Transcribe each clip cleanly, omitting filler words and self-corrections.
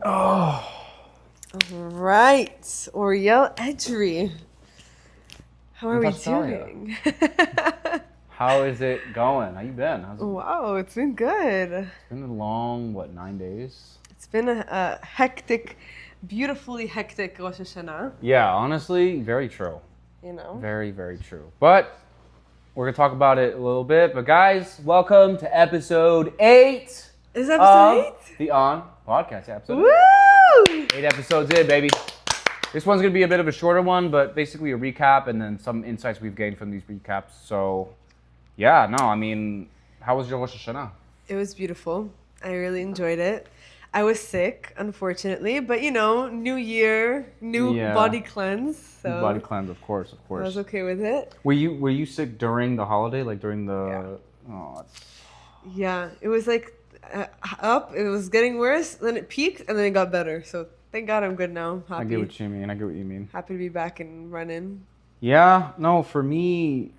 Oh, All right, Oriel Edgery. How are we doing? how is it going? How you been? Wow, it's been good. It's been a long, 9 days? It's been a hectic, beautifully hectic Rosh Hashanah. Yeah, honestly, very true. You know? Very, very true. But we're going to talk about it a little bit. But guys, welcome to episode 8 Is that episode 8? The On Podcast. Yeah, episode Woo! 8 episodes in, baby. This one's going to be a bit of a shorter one, but basically a recap and then some insights we've gained from these recaps. So, yeah, no, I mean, how was your Rosh Hashanah? It was beautiful. I really enjoyed it. I was sick, unfortunately, but you know, new year, new body cleanse. So new body cleanse, of course. I was okay with it. Were you sick during the holiday, like during the? Yeah. Oh, yeah, it was like up. It was getting worse. Then it peaked, and then it got better. So thank God I'm good now. Happy. I get what you mean. Happy to be back and running. Yeah, no, for me,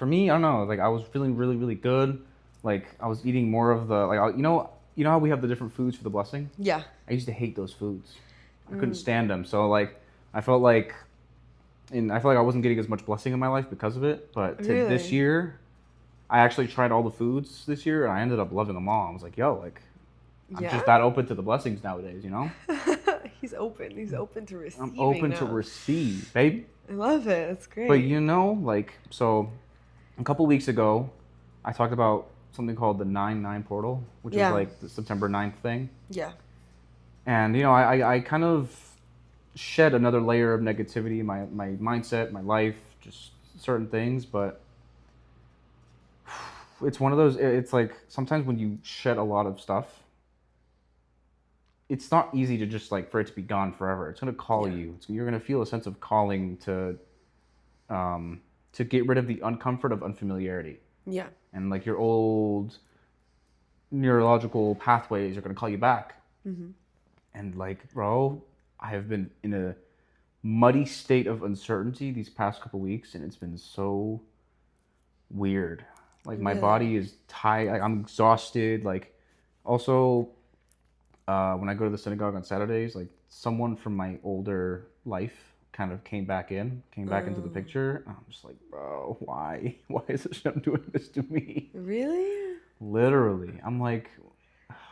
I don't know. Like I was feeling really, really good. Like I was eating more of the you know how we have the different foods for the blessing? Yeah. I used to hate those foods. I couldn't stand them. So like I felt like I wasn't getting as much blessing in my life because of it. But this year, I actually tried all the foods this year, and I ended up loving them all. I was like, yo, like I'm just that open to the blessings nowadays, you know? He's open. He's open to receive. I'm open to receive, baby. I love it. That's great. But you know, like, so a couple weeks ago, I talked about something called the 9/9 portal, which is like the September 9th thing. Yeah. And, you know, I kind of shed another layer of negativity in my mindset, my life, just certain things. But it's one of those, it's like sometimes when you shed a lot of stuff, it's not easy to just like for it to be gone forever. It's going to call you. You're going to feel a sense of calling to get rid of the uncomfort of unfamiliarity. Yeah. And like your old neurological pathways are going to call you back. Mm-hmm. And like, bro, I have been in a muddy state of uncertainty these past couple weeks, and it's been so weird. Like my body is tired. Like, I'm exhausted. Like also, when I go to the synagogue on Saturdays, like someone from my older life kind of came back into the picture. I'm just like, bro, why is Hashem doing this to me? Really? Literally. I'm like,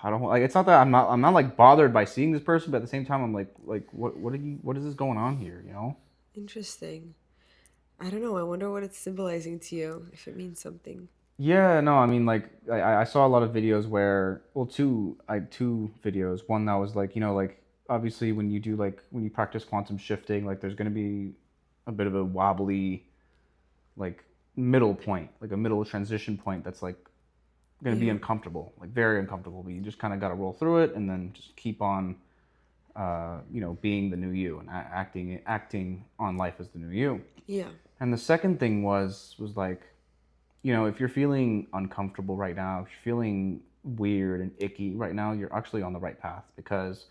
I don't like. It's not that I'm not like bothered by seeing this person, but at the same time, I'm like, what is this going on here? You know? Interesting. I don't know. I wonder what it's symbolizing to you. If it means something. Yeah. No. I mean, like, I saw a lot of videos where, well, two videos. One that was like, you know, like obviously when you practice quantum shifting, like there's gonna be a bit of a wobbly, like middle point, like a middle transition point that's like going to be uncomfortable, like very uncomfortable, but you just kind of got to roll through it and then just keep on, being the new you and acting on life as the new you. Yeah. And the second thing was like, you know, if you're feeling uncomfortable right now, if you're feeling weird and icky right now, you're actually on the right path because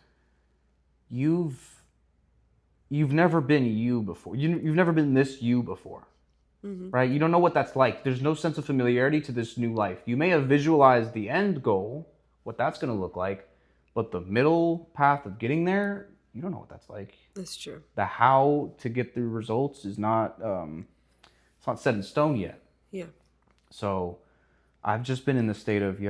you've never been you before. You've never been this you before. Mm-hmm. Right? You don't know what that's like. There's no sense of familiarity to this new life. You may have visualized the end goal, what that's going to look like, but the middle path of getting there, you don't know what that's like. That's true. The how to get the results is not, it's not set in stone yet. Yeah. So I've just been in the state of,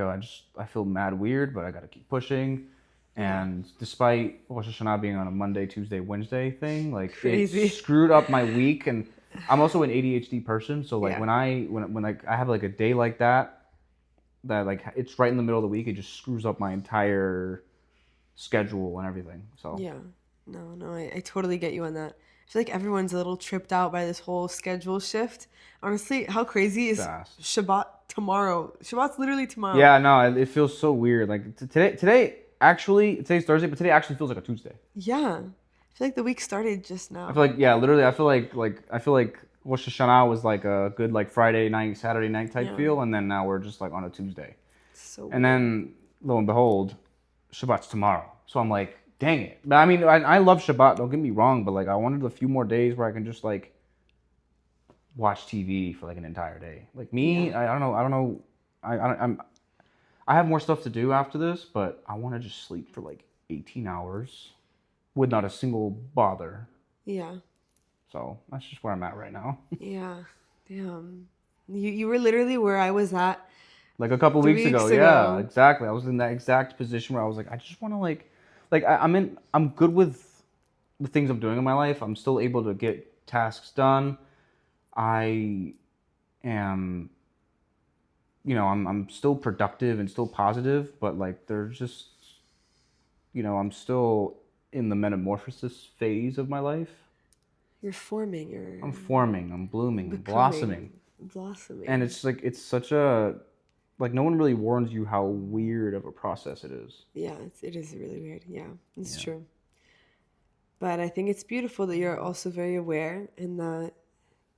I feel mad weird, but I got to keep pushing. And despite Rosh Hashanah being on a Monday, Tuesday, Wednesday thing, like crazy. It screwed up my week. And I'm also an ADHD person, so like when I have like a day like that like it's right in the middle of the week, it just screws up my entire schedule and everything. So no, I totally get you on that. I feel like everyone's a little tripped out by this whole schedule shift. Honestly, how crazy is Shabbat tomorrow? Shabbat's literally tomorrow. Yeah, no, it feels so weird. Like today's Thursday, but today actually feels like a Tuesday. Yeah. I feel like the week started just now. I feel like, literally, I feel like Rosh Hashanah was like a good like Friday night, Saturday night type feel, and then now we're just like on a Tuesday. So and then, lo and behold, Shabbat's tomorrow. So I'm like, dang it. But I mean, I love Shabbat, don't get me wrong, but like I wanted a few more days where I can just like watch TV for like an entire day. Like me, I don't know. I have more stuff to do after this, but I want to just sleep for like 18 hours with not a single bother. Yeah. So that's just where I'm at right now. Yeah. Damn. You were literally where I was at. Like a couple weeks ago. Yeah, exactly. I was in that exact position where I was like, I just want to I'm good with the things I'm doing in my life. I'm still able to get tasks done. I am, I'm still productive and still positive, but like there's just, I'm still in the metamorphosis phase of my life. You're forming. I'm forming. I'm blooming. I'm blossoming. And it's like it's such a like no one really warns you how weird of a process it is. Yeah, it is really weird. Yeah, it's true. But I think it's beautiful that you're also very aware and that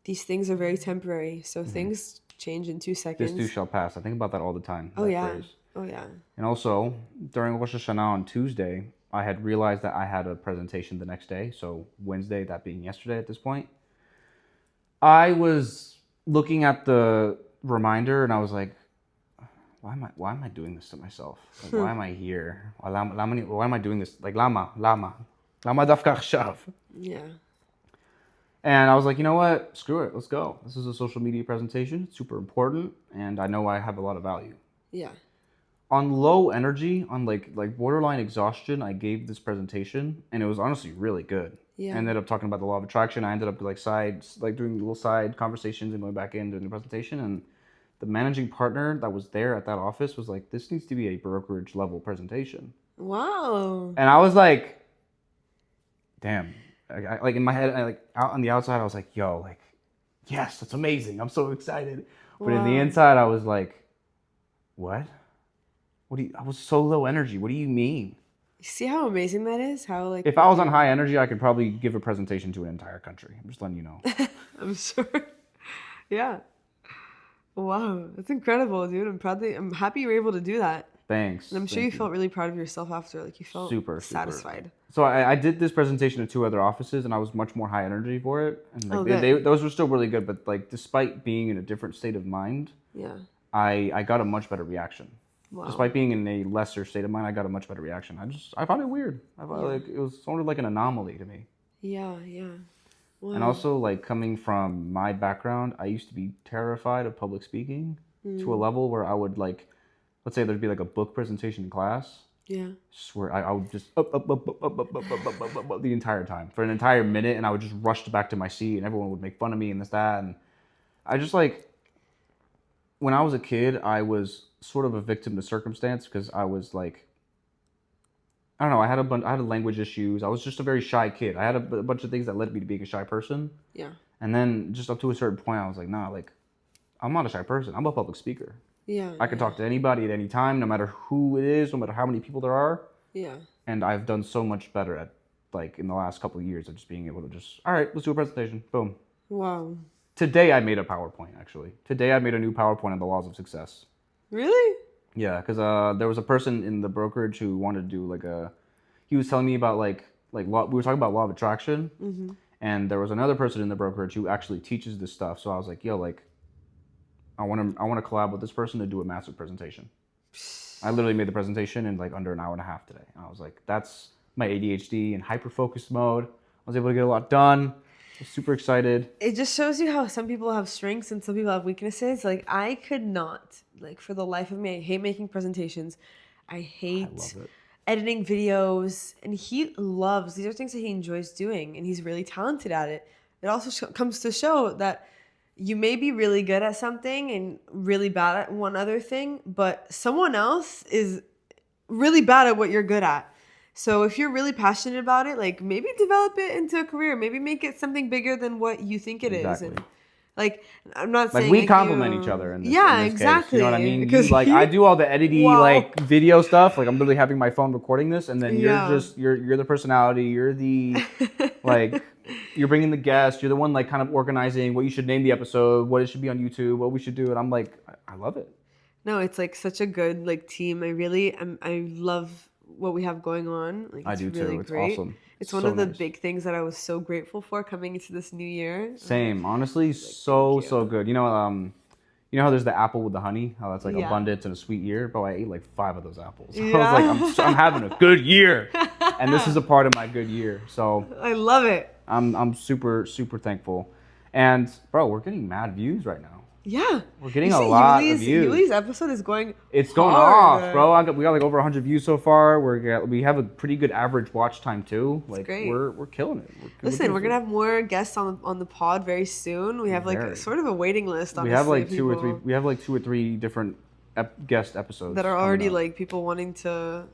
these things are very temporary. So things change in 2 seconds. This too shall pass. I think about that all the time. Oh yeah. Phrase. Oh yeah. And also during Rosh Hashanah on Tuesday, I had realized that I had a presentation the next day. So Wednesday, that being yesterday at this point, I was looking at the reminder and I was like, why am I doing this to myself? Like, why am I here? Why am I doing this? Like lama dafka chashav. Yeah. And I was like, you know what? Screw it. Let's go. This is a social media presentation. It's super important, and I know I have a lot of value. Yeah. On low energy, on like borderline exhaustion, I gave this presentation, and it was honestly really good. Yeah. I ended up talking about the law of attraction. I ended up doing little side conversations and going back in doing the presentation. And the managing partner that was there at that office was like, "This needs to be a brokerage level presentation." Wow. And I was like, "Damn." I like in my head, out on the outside, I was like, "Yo, like, yes, that's amazing. I'm so excited." But in the inside, I was like, "What? I was so low energy. What do you mean?" See how amazing that is? How like if I was on high energy, I could probably give a presentation to an entire country. I'm just letting you know. I'm sure. Yeah. Wow, that's incredible, dude. I'm happy you were able to do that. Thanks. And I'm sure you felt really proud of yourself after. Like you felt super satisfied. So I did this presentation at 2 other offices, and I was much more high energy for it. And like those were still really good, but like despite being in a different state of mind, I got a much better reaction. Wow. Despite being in a lesser state of mind, I got a much better reaction. I found it weird. I found like it was sort of like an anomaly to me. Yeah. Wow. And also, like, coming from my background, I used to be terrified of public speaking to a level where I would, like, let's say there'd be, like, a book presentation in class. Yeah. Swear, I would just up the entire time for an entire minute, and I would just rush back to my seat, and everyone would make fun of me and this, that. And I just, like, when I was a kid, I was sort of a victim to circumstance because I was, like, I don't know. I had language issues. I was just a very shy kid. I had a bunch of things that led me to being a shy person. Yeah. And then just up to a certain point, I was like, nah, like, I'm not a shy person. I'm a public speaker. Yeah. I can talk to anybody at any time, no matter who it is, no matter how many people there are. Yeah. And I've done so much better at, like, in the last couple of years of just being able to just, all right, let's do a presentation. Boom. Wow. Today I made a PowerPoint, actually. Today I made a new PowerPoint on the laws of success. Really? Yeah, because there was a person in the brokerage who wanted to do he was telling me about like law, we were talking about law of attraction, and there was another person in the brokerage who actually teaches this stuff. So I was like, yo, like, I want to collab with this person to do a massive presentation. I literally made the presentation in like under an hour and a half today. And I was like, that's my ADHD in hyper focused mode. I was able to get a lot done. I was super excited. It just shows you how some people have strengths and some people have weaknesses. Like I could not, like for the life of me, I hate making presentations. I hate editing videos. And these are things that he enjoys doing and he's really talented at it. It also comes to show that you may be really good at something and really bad at one other thing, but someone else is really bad at what you're good at. So if you're really passionate about it, like maybe develop it into a career, maybe make it something bigger than what you think it is. And like, I'm not saying we complement each other in this, in this exactly. Case. You know what I mean? I do all the editing, like video stuff. Like I'm literally having my phone recording this, and then you're the personality. You're the like you're bringing the guest. You're the one like kind of organizing what you should name the episode, what it should be on YouTube, what we should do. And I'm like, I love it. No, it's like such a good like team. I love what we have going on. Like, I do really too. It's great. Awesome. It's one of the big things that I was so grateful for coming into this new year. Same, honestly, so good. You know, You know how there's the apple with the honey? How that's like Yeah. abundance and a sweet year? Bro, I ate like 5 of those apples. I Yeah. was like, I'm having a good year. And this is a part of my good year. So I love it. I'm super, super thankful. And bro, we're getting mad views right now. Yeah. We're getting a lot of views. Yuli's episode is going It's going hard. off, bro. We got like over 100 views so far. We have a pretty good average watch time too. Like great. we're killing it. Listen, we're gonna have more guests on the pod very soon. We have like sort of a waiting list. Honestly, we have like 2 or 3. We have like 2 or 3 different guest episodes that are already like people wanting to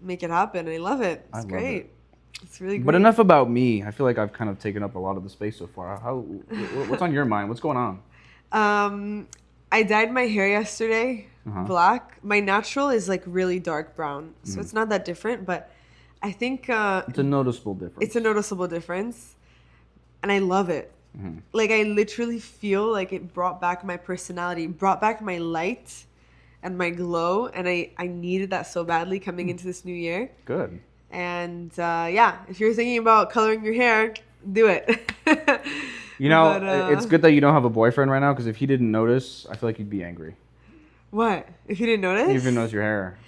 make it happen. I love it. It's great. It's really great. But enough about me. I feel like I've kind of taken up a lot of the space so far. What's on your mind? What's going on? I dyed my hair yesterday black. My natural is like really dark brown, so it's not that different. But I think it's a noticeable difference. It's a noticeable difference, and I love it. Like I literally feel like it brought back my personality, brought back my light and my glow, and I needed that so badly coming into this new year. Good. And yeah, if you're thinking about coloring your hair, do it. You know, it's good that you don't have a boyfriend right now, because if he didn't notice, I feel like he'd be angry. What? If he didn't notice? He even knows your hair.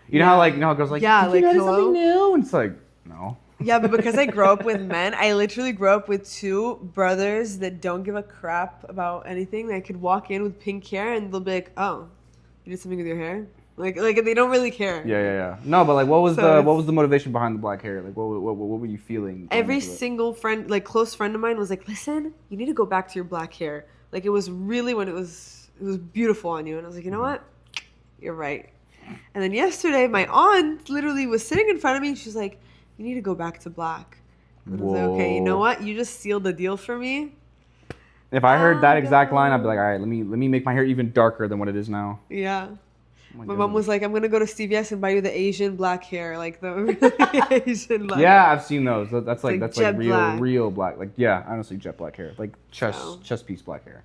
You know how it goes like, yeah, like, you notice something new? And it's like, no. Yeah, but because I grew up with men, I literally grew up with 2 brothers that don't give a crap about anything. I could walk in with pink hair and they'll be like, oh, you did something with your hair? Like they don't really care. Yeah. No, but like, what was the motivation behind the black hair? Like, what were you feeling? Every single friend, like close friend of mine, was like, "Listen, you need to go back to your black hair." Like it was really when it was beautiful on you, and I was like, you know what, you're right. And then yesterday, my aunt literally was sitting in front of me. And she's like, "You need to go back to black." And I was like, "Okay, you know what? You just sealed the deal for me." If I heard that exact line, I'd be like, "All right, let me make my hair even darker than what it is now." Yeah. My mom was like, "I'm gonna go to CVS and buy you the Asian black hair, like the really Asian black." Yeah, I've seen those. That's like black. real black. Like honestly, jet black hair, like chest piece black hair.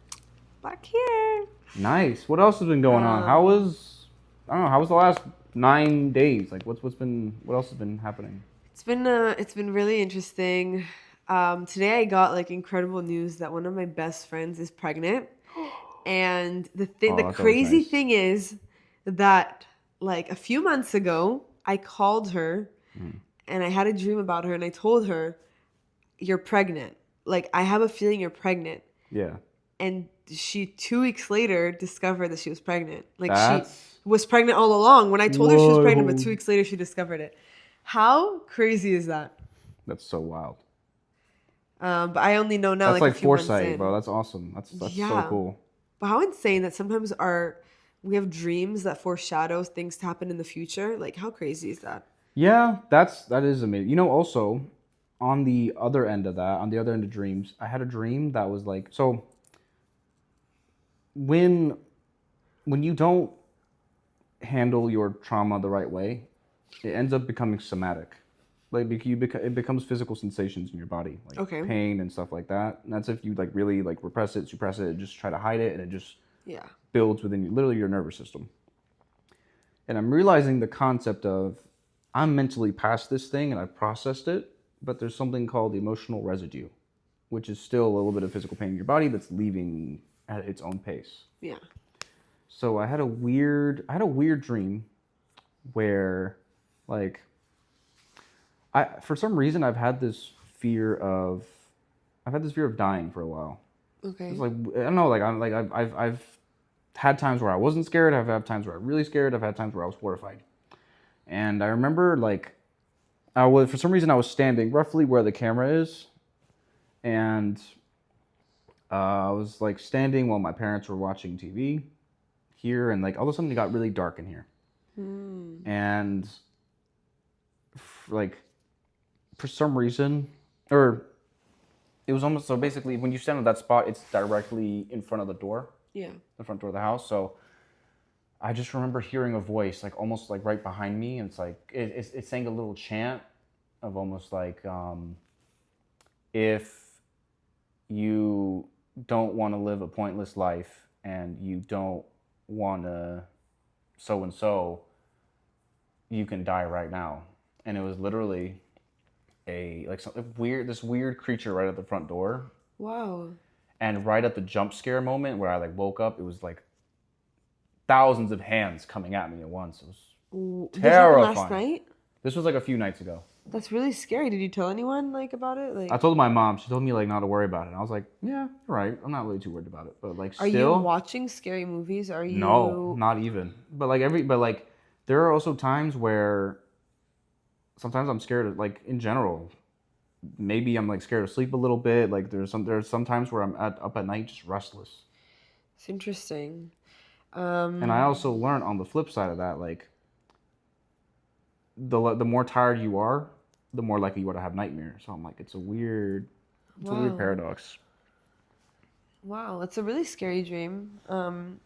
Black hair. Nice. What else has been going on? How was the last 9 days? Like what else has been happening? It's been really interesting. Today I got like incredible news that one of my best friends is pregnant, and the crazy thing is that like a few months ago I called her and I had a dream about her and I told her, "You're pregnant. Like I have a feeling you're pregnant." Yeah. And she 2 weeks later discovered that she was pregnant. Like That's... she was pregnant all along. When I told her she was pregnant, but 2 weeks later she discovered it. How crazy is that? That's so wild. But I only know now. That's like foresight, bro. That's awesome. That's so cool. But how insane that sometimes we have dreams that foreshadow things to happen in the future. Like how crazy is that? Yeah, that is amazing. You know, also on the other end of that, on the other end of dreams, I had a dream that was like, so when you don't handle your trauma the right way, it ends up becoming somatic. Like it becomes physical sensations in your body, like pain and stuff like that. And that's if you like really like repress it, suppress it, and just try to hide it, and it just builds within you, literally your nervous system. And I'm realizing the concept of I'm mentally past this thing and I've processed it, but there's something called emotional residue, which is still a little bit of physical pain in your body that's leaving at its own pace. Yeah. So I had a weird dream where like for some reason I've had this fear of dying for a while. Okay. It's like I don't know, like I've had times where I wasn't scared, I've had times where I'm really scared, I've had times where I was horrified. And I remember like for some reason I was standing roughly where the camera is, and I was like standing while my parents were watching TV here, and like all of a sudden it got really dark in here. And like for some reason, or it was almost, so basically when you stand at that spot, it's directly in front of the door. Yeah. The front door of the house. So I just remember hearing a voice like almost like right behind me, and it's like it's saying a little chant of almost like if you don't want to live a pointless life and you don't want to so and so, you can die right now. And it was literally this weird creature right at the front door. Wow. And right at the jump scare moment where I like woke up, it was like thousands of hands coming at me at once. It was This happened last terrifying. night? This was like a few nights ago. That's really scary. Did you tell anyone like about it? Like, I told my mom. She told me like not to worry about it. And I was like, yeah, you're right. I'm not really too worried about it. But like, are still, you watching scary movies? Are you? no, not even. But like there are also times where sometimes I'm scared of, like, in general. Maybe I'm like scared to sleep a little bit. Like there's some times where I'm up at night just restless. It's interesting. And I also learned on the flip side of that, like the more tired you are, the more likely you are to have nightmares. So I'm like, it's a weird paradox. Wow, that's a really scary dream. I'm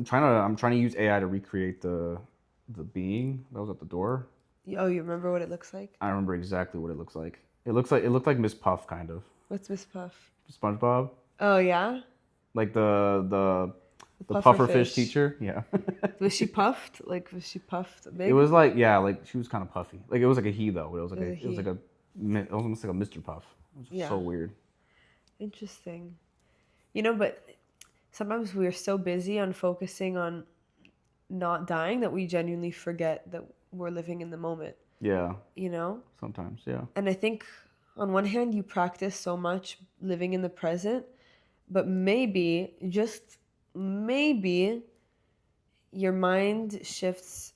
trying to use AI to recreate the being that was at the door. Oh, you remember what it looks like? I remember exactly what it looks like. It looked like Miss Puff, kind of. What's Miss Puff? SpongeBob. Oh yeah. Like the puffer pufferfish fish. teacher. Yeah. Was she puffed? Like, was she puffed big? It was like, yeah, like she was kind of puffy. Like it was like a he though, but it was almost like a Mr. Puff. It was so weird. Interesting. You know, but sometimes we're so busy on focusing on not dying that we genuinely forget that we're living in the moment. Yeah. You know? Sometimes, yeah. And I think on one hand you practice so much living in the present, but maybe, just maybe, your mind shifts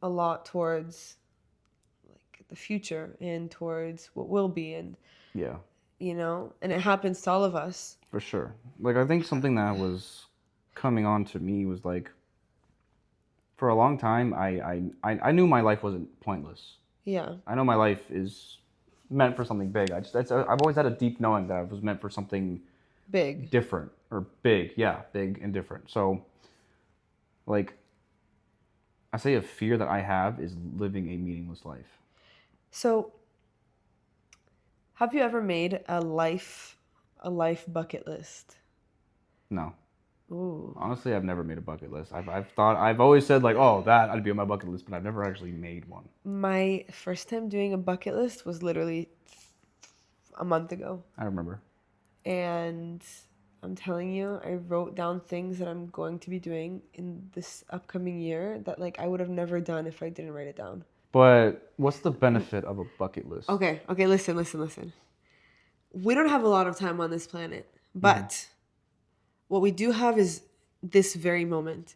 a lot towards like the future and towards what will be, and yeah, you know, and it happens to all of us. For sure. Like I think something that was coming on to me was like, for a long time I knew my life wasn't pointless. Yeah. I know my life is meant for something big. I've always had a deep knowing that it was meant for something big, different, or big. Yeah, big and different. So like, I say a fear that I have is living a meaningless life. So have you ever made a life bucket list? No. Ooh. Honestly, I've never made a bucket list. I've always said like, oh, that I'd be on my bucket list, but I've never actually made one. My first time doing a bucket list was literally a month ago. I remember. And I'm telling you, I wrote down things that I'm going to be doing in this upcoming year that like I would have never done if I didn't write it down. But what's the benefit of a bucket list? Okay, listen. We don't have a lot of time on this planet, but what we do have is this very moment.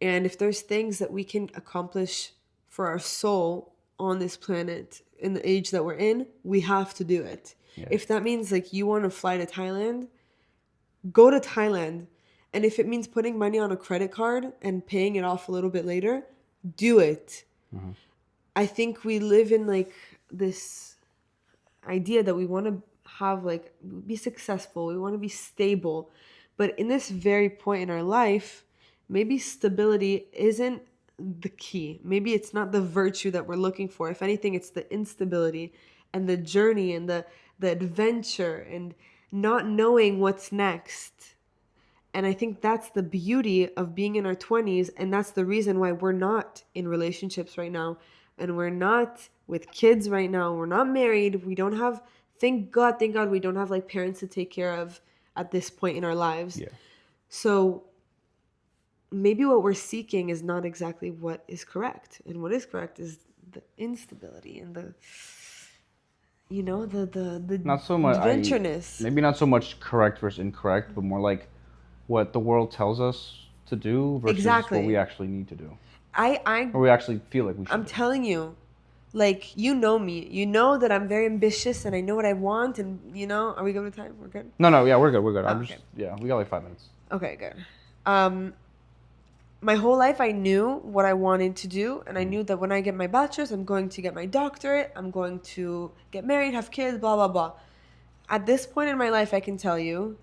And if there's things that we can accomplish for our soul on this planet in the age that we're in, we have to do it. Yeah. If that means like you want to fly to Thailand, go to Thailand. And if it means putting money on a credit card and paying it off a little bit later, do it. Mm-hmm. I think we live in like this idea that we want to have like be successful, we want to be stable. But in this very point in our life, maybe stability isn't the key. Maybe it's not the virtue that we're looking for. If anything, it's the instability and the journey and the adventure and not knowing what's next. And I think that's the beauty of being in our 20s. And that's the reason why we're not in relationships right now. And we're not with kids right now. We're not married. We don't have, thank God, we don't have like parents to take care of at this point in our lives. Yeah. So maybe what we're seeking is not exactly what is correct. And what is correct is the instability and the, you know, the not so much adventureness. Maybe not so much correct versus incorrect, but more like what the world tells us to do versus what we actually need to do. Or we actually feel like we should. I'm telling you, like, you know me. You know that I'm very ambitious and I know what I want. And, you know, are we good with time? We're good? No, yeah, we're good. We got like 5 minutes. Okay, good. My whole life I knew what I wanted to do. And I knew that when I get my bachelor's, I'm going to get my doctorate. I'm going to get married, have kids, blah, blah, blah. At this point in my life, I can tell you,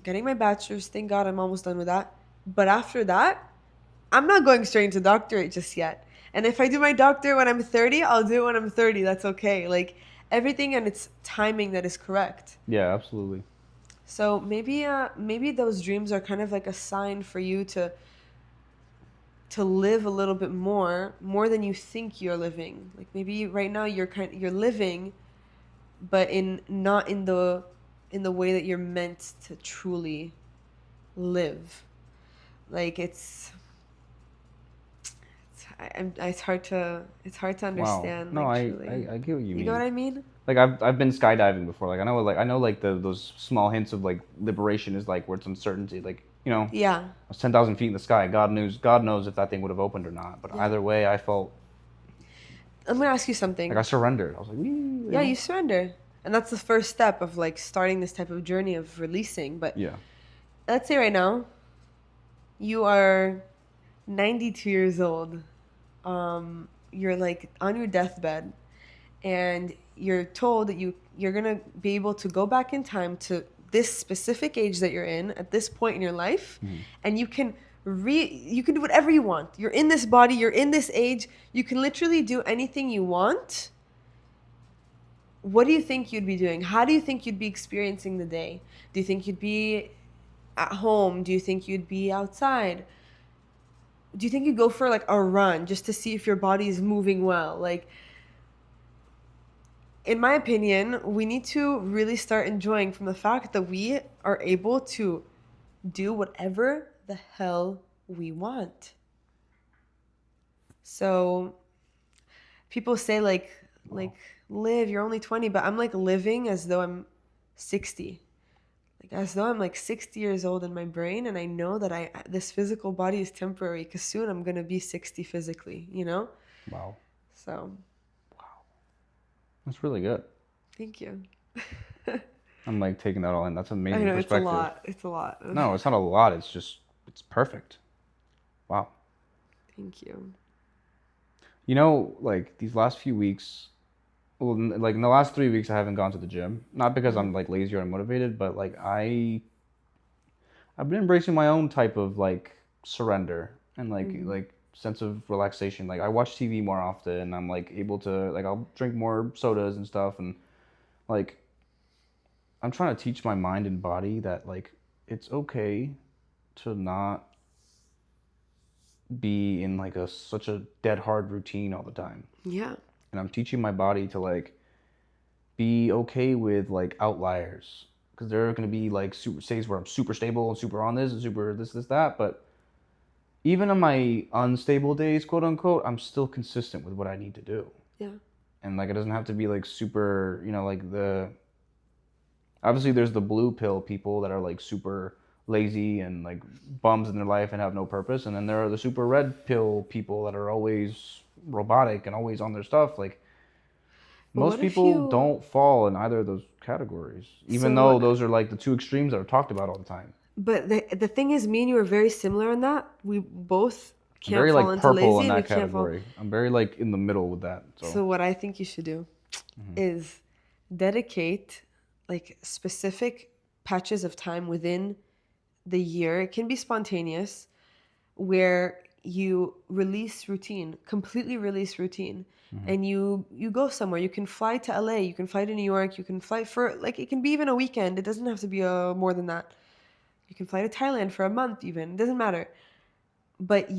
getting my bachelor's, thank God I'm almost done with that. But after that, I'm not going straight into doctorate just yet. And if I do my doctorate when I'm 30, I'll do it when I'm 30. That's okay. Like, everything and its timing that is correct. Yeah, absolutely. So maybe those dreams are kind of like a sign for you to live a little bit more than you think you're living. Like, maybe right now you're living, but not in the way that you're meant to truly live. Like it's hard to Wow. understand, No, like, I, truly. I, I get what you You know what mean. I mean? Like I've been skydiving before. Like I know like those small hints of like liberation is like where it's uncertainty. Like, I Yeah. was 10,000 feet in the sky. God knows if that thing would have opened or not. But Yeah. either way, I felt I'm gonna ask you like I something. surrendered. I was like, Yeah, you surrender. And that's the first step of like starting this type of journey of releasing. But Yeah. let's say right now you are 92 years old. You're like on your deathbed, and you're told that you're gonna be able to go back in time to this specific age that you're in at this point in your life, Mhm. and you can do whatever you want. You're in this body, you're in this age, you can literally do anything you want. What do you think you'd be doing? How do you think you'd be experiencing the day? Do you think you'd be at home? Do you think you'd be outside? Do you think you'd go for like a run just to see if your body is moving well? Like, in my opinion, we need to really start enjoying from the fact that we are able to do whatever the hell we want. So people say Wow. live, you're only 20, but I'm like living as though I'm 60. Like as though I'm like 60 years old in my brain, and I know that this physical body is temporary because soon I'm going to be 60 physically, you know? Wow. So, Wow. That's really good. thank you. I'm like taking that all in. That's an I amazing know it's a perspective. lot. It's a lot. No, it's not a lot. It's perfect. Wow. Thank you. Like these last few weeks, well, like in the last 3 weeks, I haven't gone to the gym. Not because I'm like lazy or unmotivated, but like I've been embracing my own type of like surrender and like sense of relaxation. Like I watch TV more often, and I'm like able to like I'll drink more sodas and stuff, and like I'm trying to teach my mind and body that like it's okay to not be in like a such a dead hard routine all the time. Yeah. And I'm teaching my body to like be okay with like outliers, because there are going to be like super days where I'm super stable and super on this and super this that, but even on my unstable days, quote unquote, I'm still consistent with what I need to do. Yeah. And like it doesn't have to be like super, like the obviously there's the blue pill people that are like super lazy and like bums in their life and have no purpose, and then there are the super red pill people that are always robotic and always on their stuff. Like But most what if people you don't fall in either of those categories, even so though those are like the two extremes that are talked about all the time. but the thing is, me and you are very similar in that we both I'm can't very fall like into purple lazy in and we that can't fall. category. I'm very like in the middle with that. So So what I think you should do is dedicate like specific patches of time within the year. It can be spontaneous, where you release routine, completely release routine, and you go somewhere. You can fly to LA, you can fly to New York, you can fly for like it can be even a weekend. It doesn't have to be more than that. You can fly to Thailand for a month even. It doesn't matter. But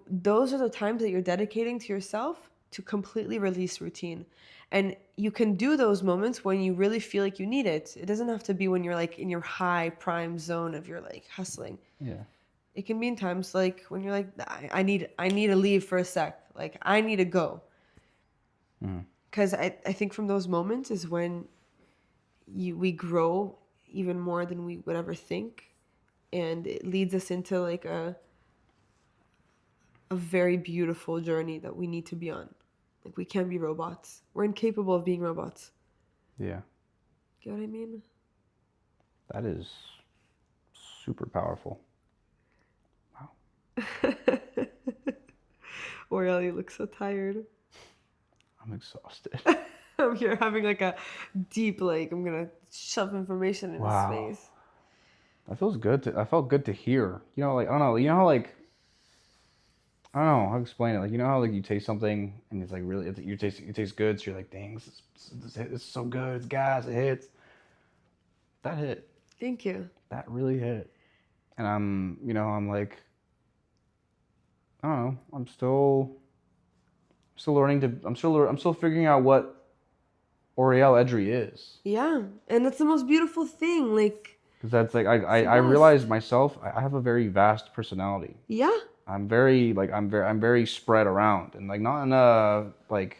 those are the times that you're dedicating to yourself to completely release routine. And you can do those moments when you really feel like you need it. It doesn't have to be when you're like in your high prime zone of your like hustling. yeah, It can be in times like when you're like, I need to leave for a sec. Like I need to go. Because I think from those moments is when we grow even more than we would ever think. And it leads us into like a very beautiful journey that we need to be on. Like we can't be robots. We're incapable of being robots. yeah, Get what I mean? that is super powerful. Wow. Oriel, you look so tired. I'm exhausted. I'm here having like a deep like I'm gonna shove information in his Wow. face. That feels good I felt good to hear. Like I don't know. You know how like I don't know how to explain it. Like how like you taste something and it's like really it tastes good. So you're like, dang, this is so good. It's gas. It hits. That hit. Thank you. That really hit. And I'm like, I don't know. I'm still learning to. I'm still figuring out what Oriel Edry is. Yeah, and that's the most beautiful thing. Like Because that's like the I best. realize myself. I have a very vast personality. Yeah. I'm very spread around, and like not in a like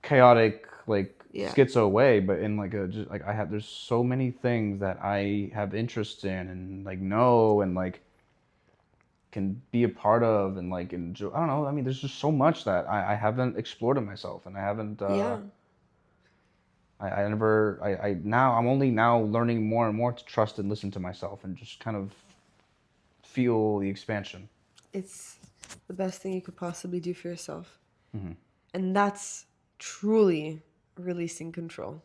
chaotic like Yeah. schizo way, but in like a just like I have there's so many things that I have interest in and like know and like can be a part of and like enjoy. I don't know. I mean, there's just so much that I haven't explored in myself, and I haven't. Yeah. I never. I now I'm only now learning more and more to trust and listen to myself and just kind of feel the expansion. It's the best thing you could possibly do for yourself. Hmm. And that's truly releasing control,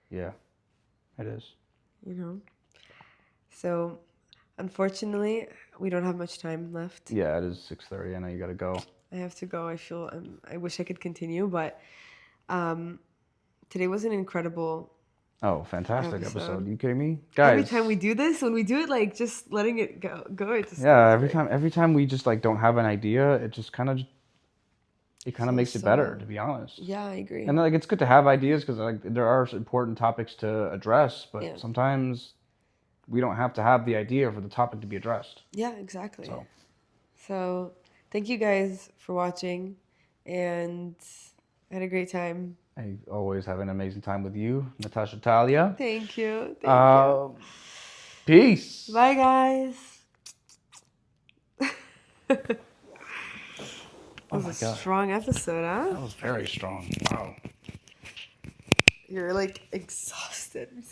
Yeah, it is. you know? So, unfortunately, we don't have much time left. Yeah, it is 6:30. I know you got to go. I have to go. I feel I wish I could continue, but um, today was an incredible Oh, fantastic episode. episode. You kidding me? Every Guys. time we do this, when we do it, like just letting it go, it just Yeah, goes great. every time we just like don't have an idea, it just kind of makes it better, So, to be honest. yeah, I agree. And like it's good to have ideas because like there are important topics to address, but Yeah. sometimes we don't have to have the idea for the topic to be addressed. Yeah, exactly. So, So, thank you guys for watching, and I had a great time. I always have an amazing time with you, Natasha Talia. Thank you. Thank you. Peace. Bye, guys. Oh That my was a God. strong episode, huh? That was very strong. Wow. You're like exhausted.